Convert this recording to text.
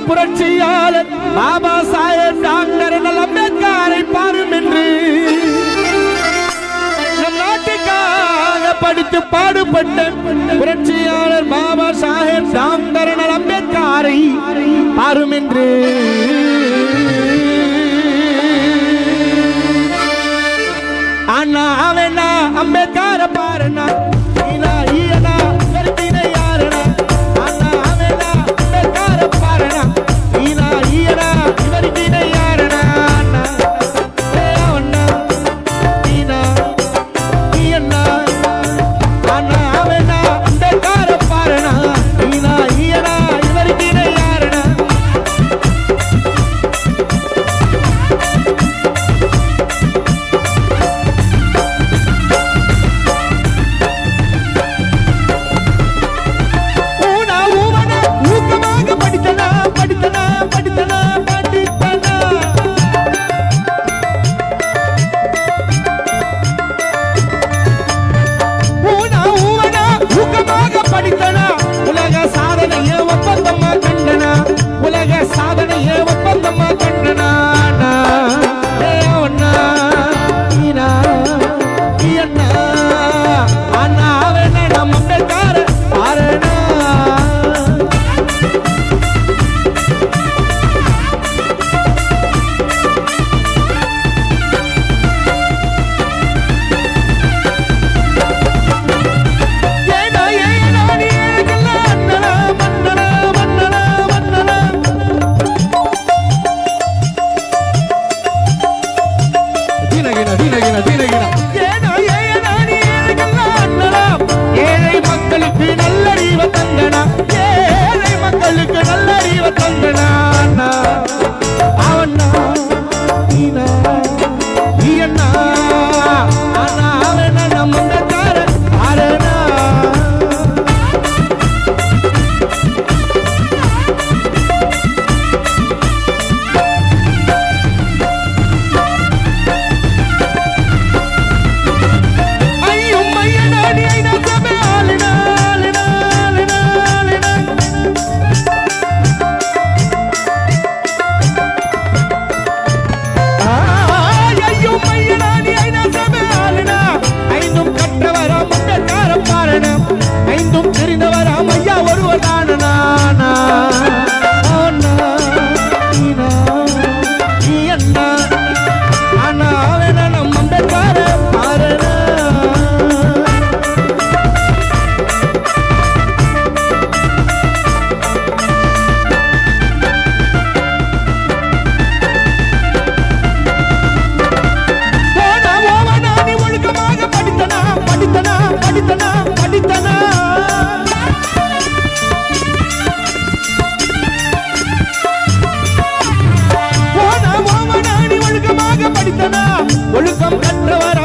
நம் புரட்சியாளர் பாபா சாஹேப் டாக்டர் அம்பேத்கரை பாரும் என்று நம் நாட்டுக்காக படித்து பாடுபட்ட புரட்சியாளர் பாபா சாஹேப் டாக்டர் அம்பேத்கரை பாரும் என்று அண்ணா அவனா அம்பேத்கர பாருனா ஈனா ஈனா கருத்தினை யாரனா அண்ணா அவனா அம்பேத்கர பாருனா ஈனா ஈனா கருத்தினை யாரனா அண்ணா அவனா ஈனா ஈனா அண்ணா அவனா அம்பேத்கர பாருனா ஈனா ஈனா கருத்தினை யாரனா ஒழுக்கம் கற்றவர்